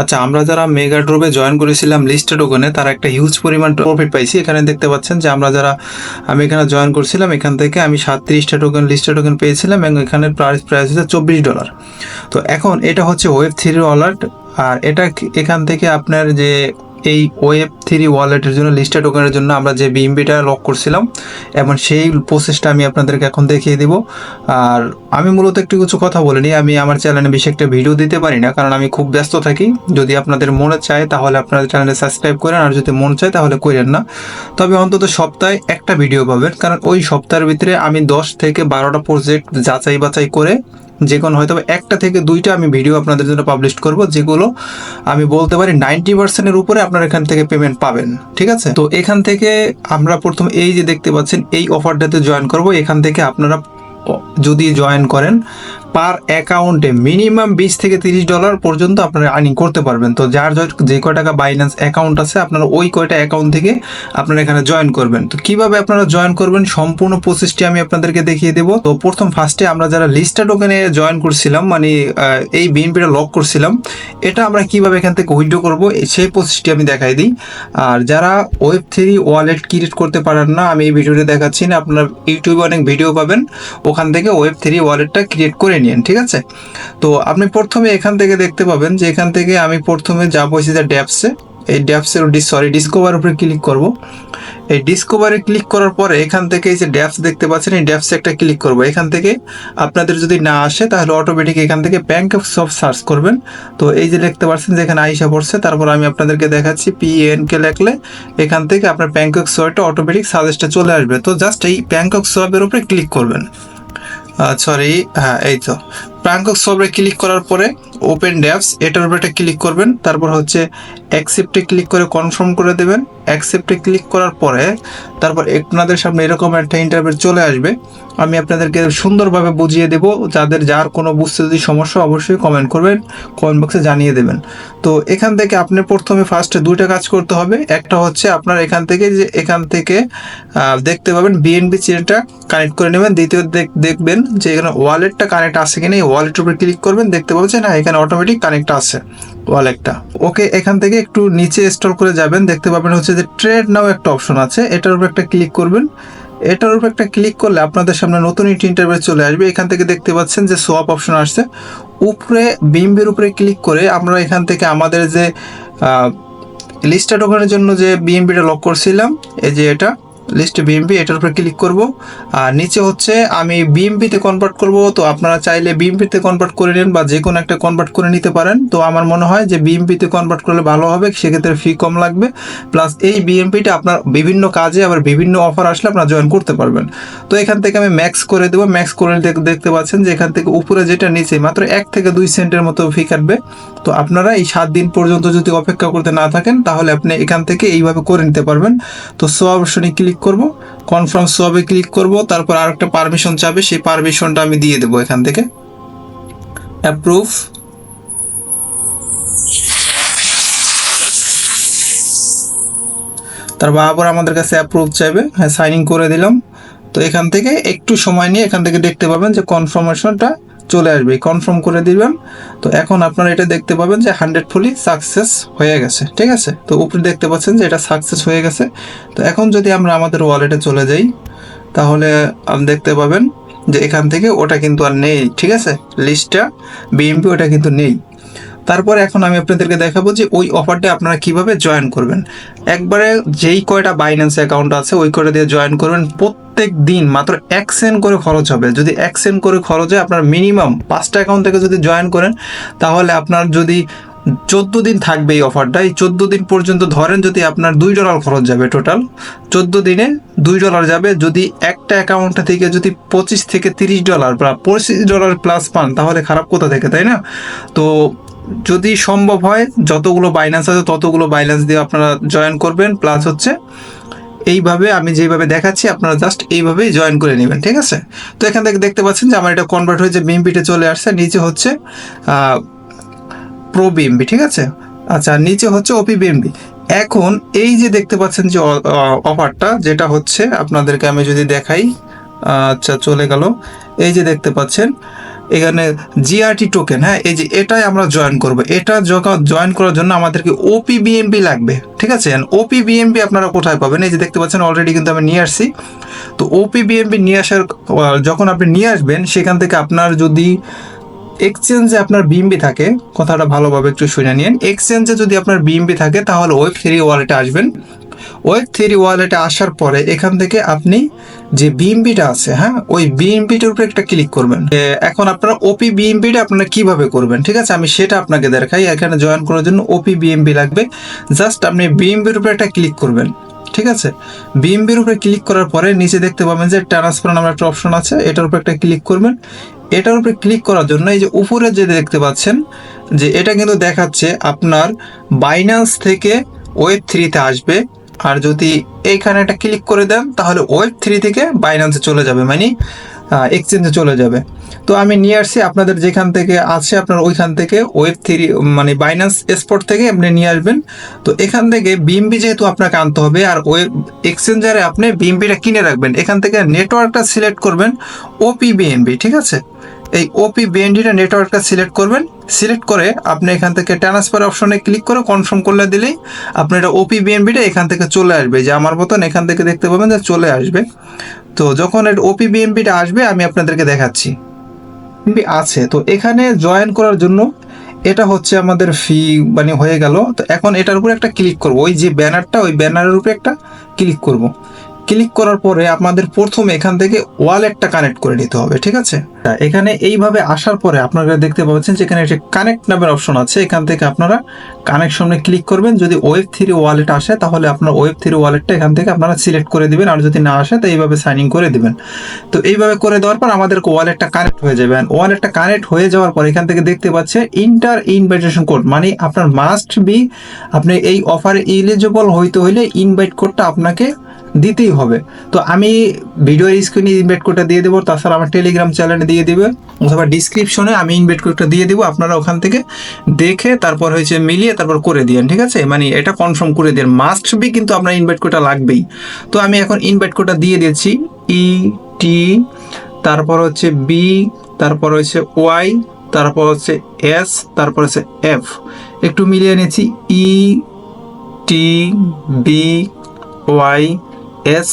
আচ্ছা, আমরা যারা মেগা ড্রপে জয়েন করেছিলাম লিস্টেড টোকেনে তারা একটা হিউজ পরিমাণ প্রফিট পাইছি। এখানে দেখতে পাচ্ছেন যে আমি এখানে জয়েন করছিলাম, এখান থেকে আমি 37টা টোকেন লিস্টেড টোকেন পেয়েছিলাম এবং এখানের প্রাইস হচ্ছে $24। তো এখন এটা হচ্ছে ওয়েব 3 ওয়ালেট, আর এটা এখান থেকে আপনার যে এই ওয়েব 3 ওয়ালেটের জন্য লিস্টেড টোকেনের জন্য আমরা যে বিএমবিটা লক করছিলাম এবং সেই প্রসেসটা আমি আপনাদেরকে এখন দেখিয়ে দিব। আর আমি মূলত একটু কিছু কথা বলিনি, আমি আমার চ্যানেলে বেশি একটা ভিডিও দিতে পারি না কারণ আমি খুব ব্যস্ত থাকি। যদি আপনাদের মনে চায় তাহলে আপনাদের চ্যানেলে সাবস্ক্রাইব করেন, আর যদি মন চায় তাহলে করেন না। তবে অন্তত সপ্তাহে একটা ভিডিও পাবেন, কারণ ওই সপ্তাহের ভিতরে আমি 10 থেকে 12টা প্রজেক্ট যাচাই বাছাই করে যে কোনো হয়তো একটা থেকে দুইটা আমি ভিডিও আপনাদের জন্য পাবলিশ করব, যেগুলো আমি বলতে পারি 90%-এর উপরে আপনারা এখান থেকে পেমেন্ট পাবেন। ঠিক আছে, তো এখান থেকে আমরা প্রথম এই যে দেখতে পাচ্ছেন এই অফারটাতে জয়েন করব। এখান থেকে আপনারা যদি জয়েন করেন পার অ্যাকাউন্টে মিনিমাম $20 থেকে $30 পর্যন্ত আপনারা আর্নিং করতে পারবেন। তো যার যে কয় টাকা বাইন্যান্স অ্যাকাউন্ট আছে আপনারা ওই কয়টা অ্যাকাউন্ট থেকে আপনারা এখানে জয়েন করবেন। তো কিভাবে আপনারা জয়েন করবেন সম্পূর্ণ প্রসেসটি আমি আপনাদেরকে দেখিয়ে দেবো। তো ফার্স্টে আমরা যারা লিস্টেড টোকেনে জয়েন করছিলাম, মানে এই বিএনপিটা লক করছিলাম, এটা আমরা কিভাবে এখান থেকে উইথড্র করব সেই প্রসেসটি আমি দেখাই দিই। আর যারা ওয়েব 3 ওয়ালেট ক্রিয়েট করতে পারেন না, আমি এই ভিডিওতে দেখাচ্ছি না, আপনারা ইউটিউবে অনেক ভিডিও পাবেন, ওখান থেকে ওয়েব 3 ওয়ালেটটা ক্রিয়েট করে নিন। ঠিক আছে, তো আপনি প্রথমে এখান থেকে দেখতে পাবেন যে এখান থেকে আমি প্রথমে যাবো যে ড্যাপসে, এই ড্যাপসের ডিসকভার উপরে ক্লিক করব। এই ডিসকভারে ক্লিক করার পরে এখান থেকে এই যে ড্যাপস দেখতে পাচ্ছেন, এই ড্যাপসে একটা ক্লিক করব। এখান থেকে আপনাদের যদি না আসে তাহলে অটোমেটিক এখান থেকে প্যানকেকস্বপ সার্চ করবেন। তো এই যে দেখতে পাচ্ছেন যে এখানে আইসা পড়ছে, তারপর আমি আপনাদেরকে দেখাচ্ছি PNK লেখলে এখান থেকে আপনার প্যানকেকস্বপটা অটোমেটিক সাজেস্টে চলে আসবে। তো জাস্ট এই প্যানকেকস্বপের উপরে ক্লিক করবেন। হ্যাঁ, এই তো প্যানকেকস্বপে ক্লিক করার পরে ওপেন ড্যাপস এটার উপরে একটা ক্লিক করবেন, তারপর হচ্ছে অ্যাকসেপ্টে ক্লিক করে কনফার্ম করে দেবেন। অ্যাকসেপ্টে ক্লিক করার পরে তারপর আপনাদের সামনে এরকম একটা ইন্টারভিউ চলে আসবে। আমি আপনাদেরকে সুন্দরভাবে বুঝিয়ে দেব, যার কোনো বুঝতে যদি সমস্যা অবশ্যই কমেন্ট করবেন, কমেন্ট বক্সে জানিয়ে দেবেন। তো এখান থেকে আপনি প্রথমে ফার্স্টে দুইটা কাজ করতে হবে। একটা হচ্ছে আপনার এখান থেকে দেখতে পাবেন বিএনবি চেনটা কানেক্ট করে নেবেন। দ্বিতীয় দেখবেন যে এখানে ওয়ালেটটা কানেক্ট আছে কিনা, এই ওয়ালেটের উপরে ক্লিক করবেন, দেখতে পাচ্ছেন না এখানে অটোমেটিক কানেক্ট আছে ওয়ালেটটা। ওকে, এখান থেকে একটু নিচে স্ক্রল করে যাবেন, দেখতে পাবেন হচ্ছে যে ট্রেড নাও একটা অপশন আছে, এটার উপর একটা ক্লিক করবেন। এটার উপর একটা ক্লিক করলে আপনাদের সামনে নতুন একটি ইন্টারভিউ চলে আসবে। এখান থেকে দেখতে পাচ্ছেন যে সোয়াপ অপশন আসছে, উপরে বিএমবির উপরে ক্লিক করে আমরা এখান থেকে আমাদের যে লিস্টেড টোকেনের জন্য যে বিএমবিটা লক করছিলাম, এই যে এটা লিস্টে বিএমপি, এটার উপরে ক্লিক করব। আর নিচে হচ্ছে আমি বিএমপিতে কনভার্ট করব। তো আপনারা চাইলে বিএমপিতে কনভার্ট করে নেন বা যে কোনো একটা কনভার্ট করে নিতে পারেন। তো আমার মনে হয় যে বিএমপিতে কনভার্ট করলে ভালো হবে, সেক্ষেত্রে ফি কম লাগবে, প্লাস এই বিএমপিটা আপনার বিভিন্ন কাজে আবার বিভিন্ন অফার আসলে আপনারা জয়েন করতে পারবেন। তো এখান থেকে আমি ম্যাক্স করে দেবো। ম্যাক্স করে দেখতে পাচ্ছেন যে এখান থেকে উপরে যেটা নিচে মাত্র 1 থেকে 2 সেন্টের মতো ফি কাটবে। তো আপনারা এই 7 দিন পর্যন্ত যদি অপেক্ষা করতে না থাকেন তাহলে আপনি এখান থেকে এইভাবে করে নিতে পারবেন। তো সোয়াপ অপশনে ক্লিক করব, কনফার্ম সোয়াপে ক্লিক করব, তারপর আর একটা পারমিশন চাবে, সেই পারমিশনটা আমি দিয়ে দেবো এখান থেকে, অ্যাপ্রুভ। তারপর আবার আমাদের কাছে অ্যাপ্রুভ চাইবে, হ্যাঁ সাইন ইন করে দিলাম। তো এখান থেকে একটু সময় নিয়ে এখান থেকে দেখতে পাবেন যে কনফার্মেশনটা চলে আসবে, কনফার্ম করে দিবেন। তো এখন আপনারা এটা দেখতে পাবেন যে 100% সাকসেস হয়ে গেছে। ঠিক আছে, তো উপরে দেখতে পাচ্ছেন যে এটা সাকসেস হয়ে গেছে। তো এখন যদি আমরা আমাদের ওয়ালেটে চলে যাই তাহলে দেখতে পাবেন যে এখান থেকে ওটা কিন্তু আর নেই। ঠিক আছে, লিস্টটা বিএমপি ওটা কিন্তু নেই। তারপরে এখন আমি আপনাদেরকে দেখাবো যে ওই অফারটা আপনারা কিভাবে জয়েন করবেন। একবারে যেই কয়টা বাইন্যান্স অ্যাকাউন্ট আছে ওই কয়টা দিয়ে জয়েন করবেন। প্রত্যেক দিন মাত্র 1 সেন্ট করে খরচ হবে। যদি 1 সেন্ট করে খরচ হয়, আপনার মিনিমাম 5টা অ্যাকাউন্ট থেকে যদি জয়েন করেন তাহলে আপনার যদি 14 দিন থাকবে এই অফারটা, এই 14 দিন পর্যন্ত ধরেন যদি আপনার $2 খরচ যাবে, টোটাল 14 দিনে $2 যাবে। যদি একটা অ্যাকাউন্ট থেকে যদি $25 থেকে $30 বা $25 প্লাস পান তাহলে খারাপ কোথা থেকে, তাই না? তো যদি সম্ভব হয় যতগুলো বাইন্যান্স আছে ততগুলো বাইন্যান্স দিয়ে আপনারা জয়েন করবেন, প্লাস হচ্ছে এইভাবে আমি যেভাবে দেখাচ্ছি আপনারা জাস্ট এইভাবেই জয়েন করে নেবেন। ঠিক আছে, তো এখান থেকে দেখতে পাচ্ছেন যে আমার এটা কনভার্ট হয়ে যে বিএমপিতে চলে আসছে, নিচে হচ্ছে প্রো বিএমবি। ঠিক আছে, আচ্ছা নিচে হচ্ছে ওপি বিএমবি। এখন এই যে দেখতে পাচ্ছেন যে অফারটা যেটা হচ্ছে আপনাদেরকে আমি যদি দেখাই, আচ্ছা চলে গেল, এই যে দেখতে পাচ্ছেন এখানে জিআরটি টোকেন, হ্যাঁ এই যে এটাই আমরা জয়েন করব। এটা জয়েন করার জন্য আমাদেরকে ওপি বিএনপি লাগবে, ঠিক আছে। ওপি বিএনপি আপনারা কোথায় পাবেন, এই যে দেখতে পাচ্ছেন অলরেডি কিন্তু আমি নিয়ে আসছি। তো ওপি বিএনপি নিয়ে আসার যখন আপনি নিয়ে আসবেন, সেখান থেকে আপনার যদি এক্সচেঞ্জে আপনার বিএমবি থাকে, কথাটা ভালোভাবে একটু শুনে নিন, এক্সচেঞ্জে যদি আপনার বিএমবি থাকে তাহলে ওয়েব3 ওয়ালেটে আসবেন। ওয়েব3 ওয়ালেটে আসার পরে এখান থেকে আপনি যে বিএমবিটা আছে, হ্যাঁ ওই বিএমবিটার উপরে একটা ক্লিক করবেন। এখন আপনারা ওপি বিএমবিটা আপনারা কিভাবে করবেন, ঠিক আছে, আমি সেটা আপনাকে দেখাই। এখানে জয়েন করার জন্য ওপি বিএমবি লাগবে। জাস্ট আপনি বিএমবির উপরে একটা ক্লিক করবেন, ঠিক আছে। বিএমবির উপরে ক্লিক করার পরে নিচে দেখতে পাবেন যে ট্রান্সফার নামের একটা অপশন আছে, এটার উপরে একটা ক্লিক করবেন। এটার উপরে ক্লিক করার জন্য এই যে উপরে যে দেখতে পাচ্ছেন যে এটা কিন্তু দেখাচ্ছে আপনার বাইন্যান্স থেকে ওয়েব3তে আসবে। আর যদি এইখানে একটা ক্লিক করে দেন তাহলে ওয়েব3 থেকে বাইন্যান্সে চলে যাবে, মানে এক্সচেঞ্জে চলে যাবে। তো আমি নিয়ে আসছি, আপনাদের যেখান থেকে আছে আপনার ওইখান থেকে ওয়েব3 মানে বাইন্যান্স স্পট থেকে আপনি নিয়ে আসবেন। তো এখান থেকে বিএমবি যেহেতু আপনাকে আনতে হবে, আর ওয়েব এক্সচেঞ্জারে আপনি বিএমবিটা কিনে রাখবেন। এখান থেকে নেটওয়ার্কটা সিলেক্ট করবেন ওপি বিএনবি, ঠিক আছে। এই ওপি বিএনডিটা নেটওয়ার্কটা সিলেক্ট করবেন। সিলেক্ট করে আপনি এখান থেকে ট্রান্সফার অপশনে ক্লিক করে কনফার্ম করলে দিলেই আপনার এটা ওপি বিএনবিটা এখান থেকে চলে আসবে, যে আমার মতন এখান থেকে দেখতে পাবেন যে চলে আসবে। তো যখন এটা ওপি বিএনবিটা আসবে আমি আপনাদেরকে দেখাচ্ছি আছে। তো এখানে জয়েন করার জন্য এটা হচ্ছে আমাদের ফি মানে হয়ে গেল। তো এখন এটার উপরে একটা ক্লিক করব, ওই যে ব্যানারটা ওই ব্যানারের উপরে একটা ক্লিক করব। ক্লিক করার পরে আপনাদের প্রথমে এখান থেকে ওয়ালেটটা কানেক্ট করে নিতে হবে, ঠিক আছে। এখানে এইভাবে আসার পরে আপনারা দেখতে পাচ্ছেন যে এখানে একটা কানেক্ট নামের অপশন আছে, এখান থেকে আপনারা কানেকশনে ক্লিক করবেন। যদি ওয়েব3 ওয়ালেট আসে তাহলে আপনার ওয়েব3 ওয়ালেটটা এখান থেকে আপনারা সিলেক্ট করে দিবেন, আর যদি না আসে তো এইভাবে সাইন ইন করে দিবেন। তো এইভাবে করে দেওয়ার পর আমাদের ওয়ালেটটা কানেক্ট হয়ে যাবে। ওয়ালেটটা কানেক্ট হয়ে যাওয়ার পর এখান থেকে দেখতে পাচ্ছে ইন্টার ইনভাইটেশন কোড, মানে আপনার মাস্ট বি আপনি এই অফারে এলিজিবল হইতে হইলে ইনভাইট কোডটা আপনাকে দিতেই হবে। তো আমি ভিডিওর স্ক্রিনে ইনভাইট কোডটা দিয়ে দেবো, তাছাড়া আমার টেলিগ্রাম চ্যানেলে দিয়ে দেবে, অথবা ডিসক্রিপশনে আমি ইনভাইট কোডটা দিয়ে দেবো। আপনারা ওখান থেকে দেখে তারপর হয়েছে মিলিয়ে তারপর করে দিন, ঠিক আছে। মানে এটা কনফার্ম করে দিন, মাস্ট বি কিন্তু আপনার ইনভাইট কোডটা লাগবেই। তো আমি এখন ইনভাইট কোডটা দিয়ে দিয়েছি, টি, তারপর হচ্ছে বি, তারপর হচ্ছে ওয়াই, তারপর হচ্ছে এস, তারপর হচ্ছে এফ, একটু মিলিয়ে নিয়েছি T B Y S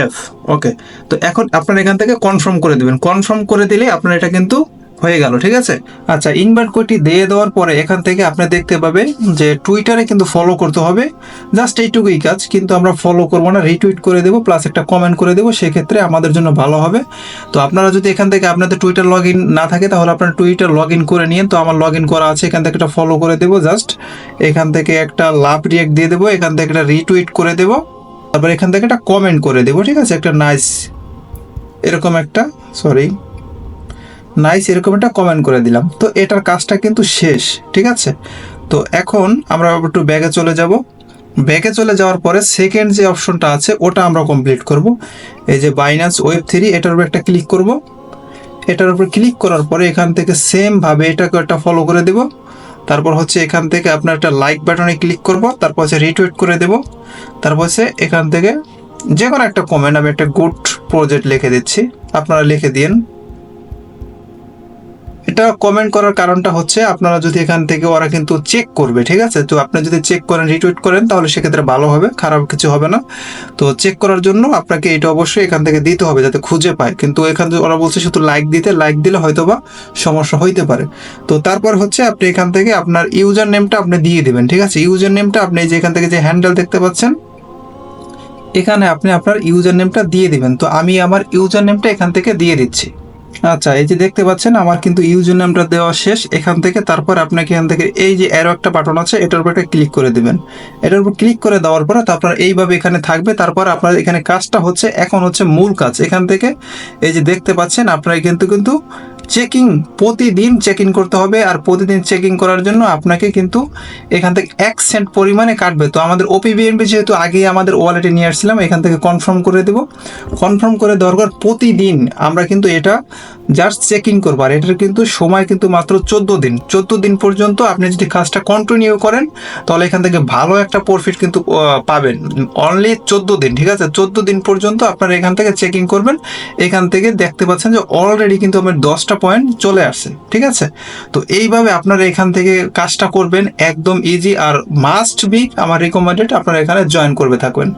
F. Okay, তো এখন আপনারা এখান থেকে কনফার্ম করে দেবেন। কনফার্ম করে দিলে আপনার এটা কিন্তু হয়ে গেল, ঠিক আছে। আচ্ছা, ইনভাইট কোডটি দিয়ে দেওয়ার পরে এখান থেকে আপনি দেখতে পাবেন যে টুইটারে কিন্তু ফলো করতে হবে, জাস্ট এইটুকুই কাজ। কিন্তু আমরা ফলো করবো না, রিটুইট করে দেবো, প্লাস একটা কমেন্ট করে দেবো, সেক্ষেত্রে আমাদের জন্য ভালো হবে। তো আপনারা যদি এখান থেকে আপনাদের টুইটার লগ ইন না থাকে তাহলে আপনারা টুইটার লগ ইন করে নিন। তো আমার লগ ইন করা আছে, এখান থেকে একটা ফলো করে দেবো, জাস্ট এখান থেকে একটা লাভ রিয়াক্ট দিয়ে দেবো, এখান থেকে একটা রিটুইট করে দেবো, তারপর এখান থেকে একটা কমেন্ট করে দেবো, ঠিক আছে। একটা নাইস এরকম একটা এরকম একটা কমেন্ট করে দিলাম। তো এটার কাজটা কিন্তু শেষ, ঠিক আছে। তো এখন আমরা একটু ব্যাগে চলে যাব। ব্যাগে চলে যাওয়ার পরে সেকেন্ড যে অপশনটা আছে ওটা আমরা কমপ্লিট করব। এই যে বাইন্যান্স ওয়েব3, এটার উপর একটা ক্লিক করব। এটার উপর ক্লিক করার পরে এখান থেকে সেম ভাবে এটাকে একটা ফলো করে দেব। তারপর হচ্ছে এখান থেকে আপনার একটা লাইক বাটনে ক্লিক করব, তারপর হচ্ছে রিটুইট করে দেব, তারপর হচ্ছে এখান থেকে যে কোনো একটা কমেন্ট, আমি একটা গুড প্রজেক্ট লিখে দিচ্ছি, আপনারা লিখে দিন। এটা কমেন্ট করার কারণটা হচ্ছে আপনারা যদি এখান থেকে ওরা কিন্তু চেক করবে, ঠিক আছে। তো আপনি যদি চেক করেন, রিটুইট করেন, তাহলে সেক্ষেত্রে ভালো হবে, খারাপ কিছু হবে না। তো চেক করার জন্য আপনাকে এটা অবশ্যই এখান থেকে দিতে হবে যাতে খুঁজে পায়। কিন্তু এখান থেকে ওরা বলছে শুধু লাইক দিতে, লাইক দিলে হয়তো বা সমস্যা হইতে পারে। তো তারপর হচ্ছে আপনি এখান থেকে আপনার ইউজার নেমটা আপনি দিয়ে দিবেন, ঠিক আছে। ইউজার নেমটা আপনি যে এখান থেকে যে হ্যান্ডেল দেখতে পাচ্ছেন এখানে আপনি আপনার ইউজার নেমটা দিয়ে দিবেন। তো আমি আমার ইউজার নেমটা এখান থেকে দিয়ে দিচ্ছি। আচ্ছা, এই যে দেখতে পাচ্ছেন আমার কিন্তু ইউজার নেমটা দেওয়া শেষ এখান থেকে। তারপর আপনাকে এখান থেকে এই যে অ্যারো একটা বাটন আছে এটার উপর একটা ক্লিক করে দিবেন। এটার উপর ক্লিক করে দেওয়ার পরে তারপর এইভাবে এখানে থাকবে। তারপর আপনার এখানে কাজটা হচ্ছে এখন হচ্ছে মূল কাজ। এখান থেকে এই যে দেখতে পাচ্ছেন আপনারা কিন্তু চেকিং প্রতিদিন চেকিং করতে হবে। আর প্রতিদিন চেকিং করার জন্য আপনাকে কিন্তু এখান থেকে 1 সেন্ট পরিমাণে কাটবে। তো আমাদের ওপিবিএনবি যেহেতু আগে আমাদের ওয়ালেটে নিয়ে আসছিলাম, এখান থেকে কনফার্ম করে দেব। কনফার্ম করে দেওয়ার পর প্রতিদিন আমরা কিন্তু এটা জাস্ট চেকিং করবো। আর এটার কিন্তু সময় কিন্তু মাত্র 14 দিন পর্যন্ত আপনি যদি কাজটা কন্টিনিউ করেন তাহলে এখান থেকে ভালো একটা প্রফিট কিন্তু পাবেন। অনলি 14 দিন, ঠিক আছে? 14 দিন পর্যন্ত আপনারা এখান থেকে চেকিং করবেন। এখান থেকে দেখতে পাচ্ছেন যে অলরেডি কিন্তু আমার 10টা পয়েন্ট চলে আসছে, ঠিক আছে? তো এইভাবে আপনারা এখান থেকে কাজটা করবেন, একদম ইজি। আর মাস্ট বি আমার রিকমেন্ডেড আপনারা এখানে জয়েন করবে থাকবেন।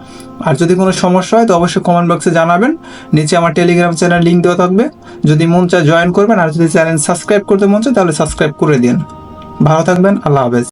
আর যদি কোনো সমস্যা হয় তো অবশ্যই কমেন্ট বক্সে জানাবেন। নিচে আমার টেলিগ্রাম চ্যানেল লিঙ্ক দেওয়া থাকবে, যদি মন চায় জয়েন করবেন। আর যদি চ্যানেল সাবস্ক্রাইব করতে মন চায় তাহলে সাবস্ক্রাইব করে দিন। ভালো থাকবেন, আল্লাহ হাফেজ।